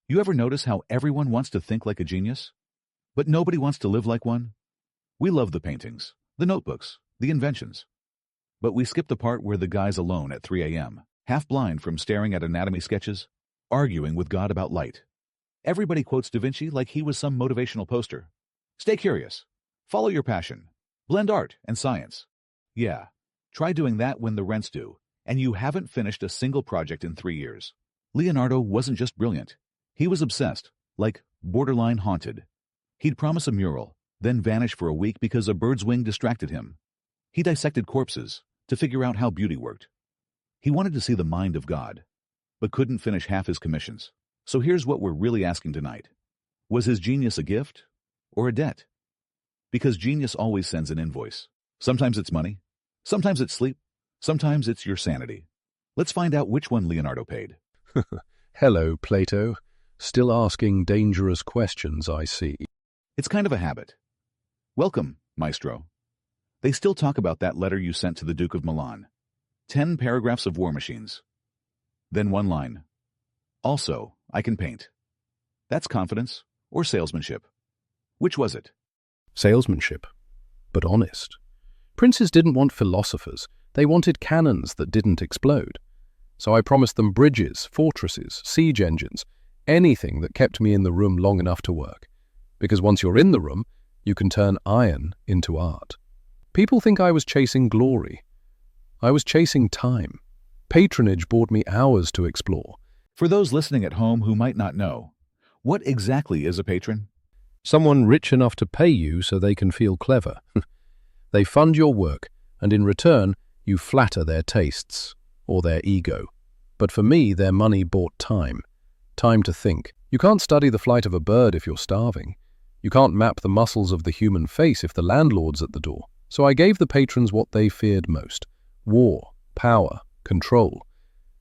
You ever notice how everyone wants to think like a genius? But nobody wants to live like one? We love the paintings, the notebooks, the inventions. But we skip the part where the guy's alone at 3 a.m., half blind from staring at anatomy sketches, arguing with God about light. Everybody quotes Da Vinci like he was some motivational poster. Stay curious. Follow your passion. Blend art and science. Yeah, try doing that when the rent's due, and you haven't finished a single project in 3 years. Leonardo wasn't just brilliant. He was obsessed, like borderline haunted. He'd promise a mural, then vanish for a week because a bird's wing distracted him. He dissected corpses to figure out how beauty worked. He wanted to see the mind of God, but couldn't finish half his commissions. So here's what we're really asking tonight. Was his genius a gift or a debt? Because genius always sends an invoice. Sometimes it's money, sometimes it's sleep, sometimes it's your sanity. Let's find out which one Leonardo paid. Hello, Plato. Still asking dangerous questions, I see. It's kind of a habit. Welcome, Maestro. They still talk about that letter you sent to the Duke of Milan. 10 paragraphs of war machines. Then one line. Also, I can paint. That's confidence or salesmanship. Which was it? Salesmanship, but honest. Princes didn't want philosophers. They wanted cannons that didn't explode. So I promised them bridges, fortresses, siege engines, anything that kept me in the room long enough to work. Because once you're in the room, you can turn iron into art. People think I was chasing glory. I was chasing time. Patronage bought me hours to explore. For those listening at home who might not know, what exactly is a patron? Someone rich enough to pay you so they can feel clever. They fund your work, and in return, you flatter their tastes or their ego. But for me, their money bought time. Time to think. You can't study the flight of a bird if you're starving. You can't map the muscles of the human face if the landlord's at the door. So I gave the patrons what they feared most: war, power, control.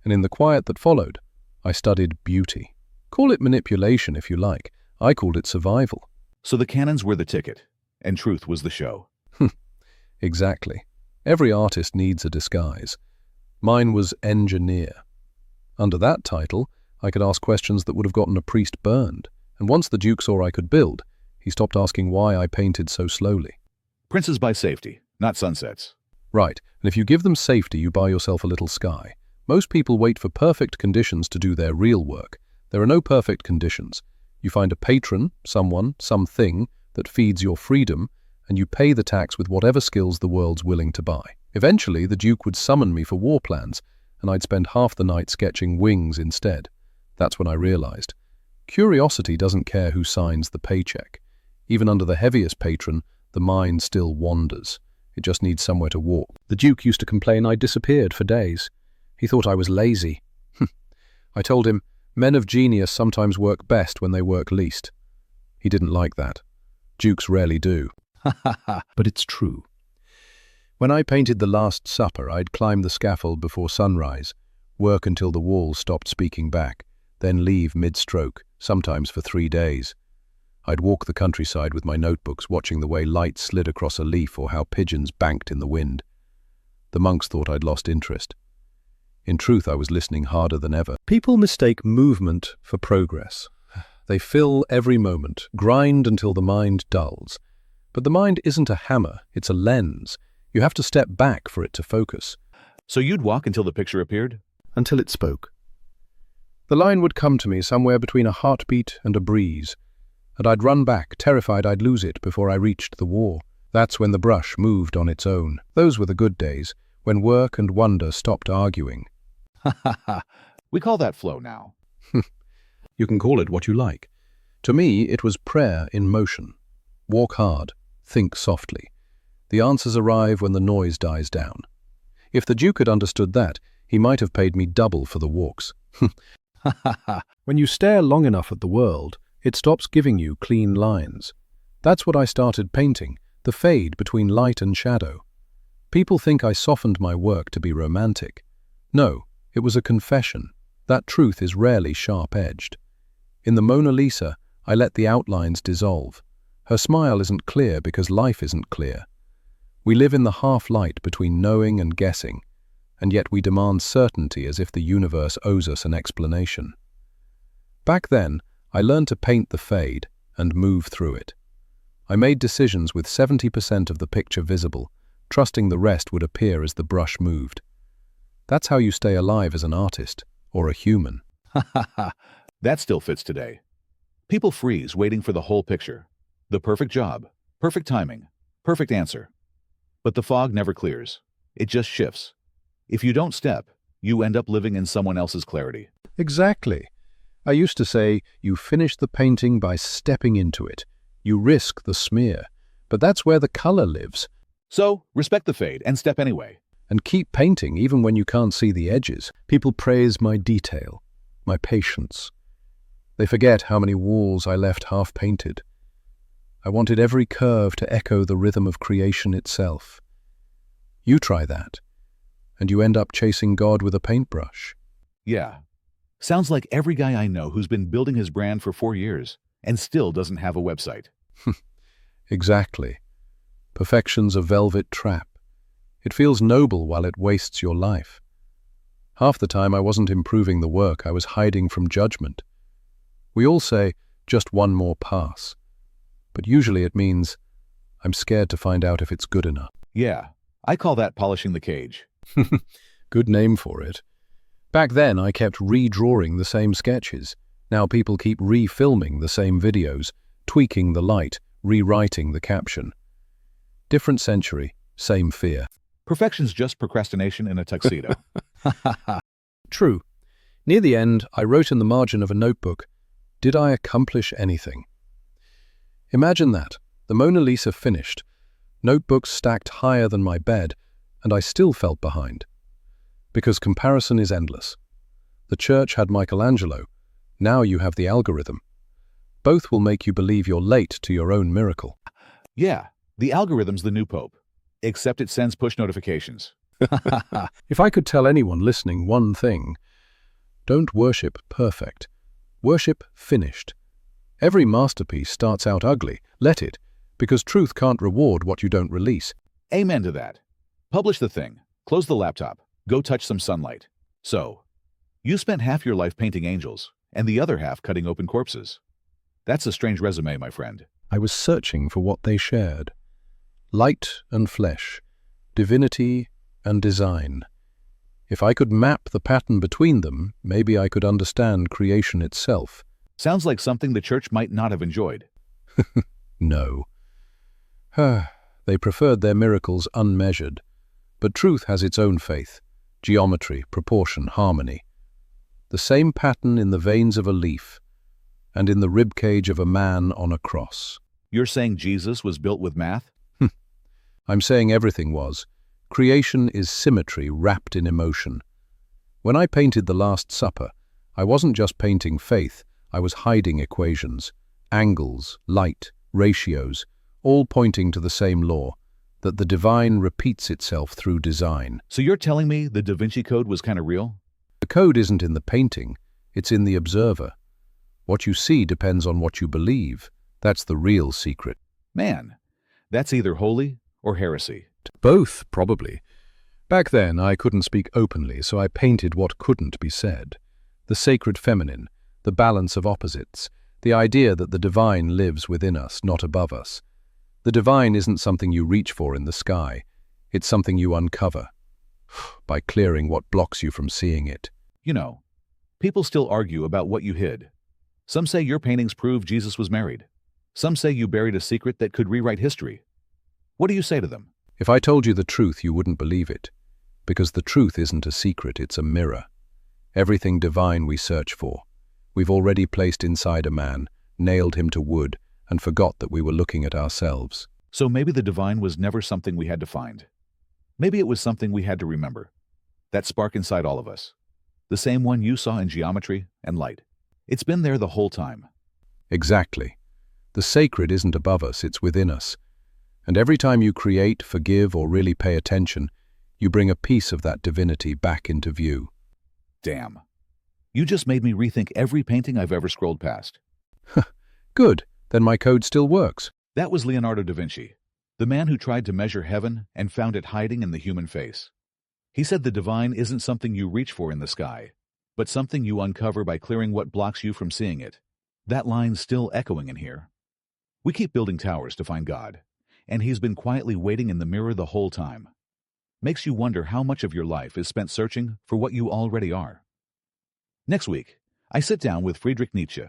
And in the quiet that followed, I studied beauty. Call it manipulation if you like. I called it survival. So the cannons were the ticket, and truth was the show. Exactly. Every artist needs a disguise. Mine was engineer. Under that title, I could ask questions that would have gotten a priest burned. And once the Duke saw I could build, he stopped asking why I painted so slowly. Princes buy safety, not sunsets. Right, and if you give them safety, you buy yourself a little sky. Most people wait for perfect conditions to do their real work. There are no perfect conditions. You find a patron, someone, something, that feeds your freedom, and you pay the tax with whatever skills the world's willing to buy. Eventually, the Duke would summon me for war plans, and I'd spend half the night sketching wings instead. That's when I realized. Curiosity doesn't care who signs the paycheck. Even under the heaviest patron, the mind still wanders. It just needs somewhere to walk. The Duke used to complain I disappeared for days. He thought I was lazy. I told him, men of genius sometimes work best when they work least. He didn't like that. Dukes rarely do. But it's true. When I painted The Last Supper, I'd climb the scaffold before sunrise, work until the walls stopped speaking back, then leave mid-stroke, sometimes for 3 days. I'd walk the countryside with my notebooks, watching the way light slid across a leaf or how pigeons banked in the wind. The monks thought I'd lost interest. In truth, I was listening harder than ever. People mistake movement for progress. They fill every moment, grind until the mind dulls. But the mind isn't a hammer, it's a lens. You have to step back for it to focus. So you'd walk until the picture appeared? Until it spoke. The line would come to me somewhere between a heartbeat and a breeze, and I'd run back, terrified I'd lose it before I reached the war. That's when the brush moved on its own. Those were the good days, when work and wonder stopped arguing. We call that flow now. You can call it what you like. To me, it was prayer in motion. Walk hard, think softly. The answers arrive when the noise dies down. If the Duke had understood that, he might have paid me double for the walks. When you stare long enough at the world, it stops giving you clean lines. That's what I started painting, the fade between light and shadow. People think I softened my work to be romantic. No, it was a confession. That truth is rarely sharp-edged. In the Mona Lisa, I let the outlines dissolve. Her smile isn't clear because life isn't clear. We live in the half-light between knowing and guessing, and yet we demand certainty as if the universe owes us an explanation. Back then, I learned to paint the fade and move through it. I made decisions with 70% of the picture visible, trusting the rest would appear as the brush moved. That's how you stay alive as an artist, or a human. That still fits today. People freeze waiting for the whole picture. The perfect job, perfect timing, perfect answer. But the fog never clears. It just shifts. If you don't step, you end up living in someone else's clarity. Exactly. I used to say, you finish the painting by stepping into it. You risk the smear. But that's where the color lives. So, respect the fade and step anyway. And keep painting even when you can't see the edges. People praise my detail, my patience. They forget how many walls I left half-painted. I wanted every curve to echo the rhythm of creation itself. You try that, and you end up chasing God with a paintbrush. Yeah. Sounds like every guy I know who's been building his brand for 4 years and still doesn't have a website. Exactly. Perfection's a velvet trap. It feels noble while it wastes your life. Half the time I wasn't improving the work, I was hiding from judgment. We all say, just one more pass. But usually it means, I'm scared to find out if it's good enough. Yeah, I call that polishing the cage. Good name for it. Back then I kept redrawing the same sketches. Now people keep refilming the same videos, tweaking the light, rewriting the caption. Different century, same fear. Perfection's just procrastination in a tuxedo. True. Near the end, I wrote in the margin of a notebook, did I accomplish anything? Imagine that, the Mona Lisa finished, notebooks stacked higher than my bed, and I still felt behind. Because comparison is endless. The church had Michelangelo, now you have the algorithm. Both will make you believe you're late to your own miracle. Yeah, the algorithm's the new pope, except it sends push notifications. If I could tell anyone listening one thing, don't worship perfect. Worship finished. Every masterpiece starts out ugly. Let it, because truth can't reward what you don't release. Amen to that. Publish the thing, close the laptop, go touch some sunlight. So, you spent half your life painting angels, and the other half cutting open corpses. That's a strange resume, my friend. I was searching for what they shared. Light and flesh, divinity and design. If I could map the pattern between them, maybe I could understand creation itself. Sounds like something the church might not have enjoyed. No. They preferred their miracles unmeasured. But truth has its own faith, geometry, proportion, harmony. The same pattern in the veins of a leaf, and in the ribcage of a man on a cross. You're saying Jesus was built with math? I'm saying everything was. Creation is symmetry wrapped in emotion. When I painted the Last Supper, I wasn't just painting faith, I was hiding equations, angles, light, ratios, all pointing to the same law, that the divine repeats itself through design. So you're telling me the Da Vinci Code was kind of real? The code isn't in the painting, it's in the observer. What you see depends on what you believe. That's the real secret. Man, that's either holy or heresy. Both, probably. Back then, I couldn't speak openly, so I painted what couldn't be said. The sacred feminine, the balance of opposites, the idea that the divine lives within us, not above us. The divine isn't something you reach for in the sky. It's something you uncover, by clearing what blocks you from seeing it. You know, people still argue about what you hid. Some say your paintings prove Jesus was married. Some say you buried a secret that could rewrite history. What do you say to them? If I told you the truth, you wouldn't believe it. Because the truth isn't a secret, it's a mirror. Everything divine we search for, we've already placed inside a man, nailed him to wood, and forgot that we were looking at ourselves. So maybe the divine was never something we had to find. Maybe it was something we had to remember. That spark inside all of us. The same one you saw in geometry and light. It's been there the whole time. Exactly. The sacred isn't above us, it's within us. And every time you create, forgive, or really pay attention, you bring a piece of that divinity back into view. Damn. You just made me rethink every painting I've ever scrolled past. Good. Then my code still works. That was Leonardo da Vinci, the man who tried to measure heaven and found it hiding in the human face. He said the divine isn't something you reach for in the sky, but something you uncover by clearing what blocks you from seeing it. That line's still echoing in here. We keep building towers to find God, and he's been quietly waiting in the mirror the whole time. Makes you wonder how much of your life is spent searching for what you already are. Next week, I sit down with Friedrich Nietzsche,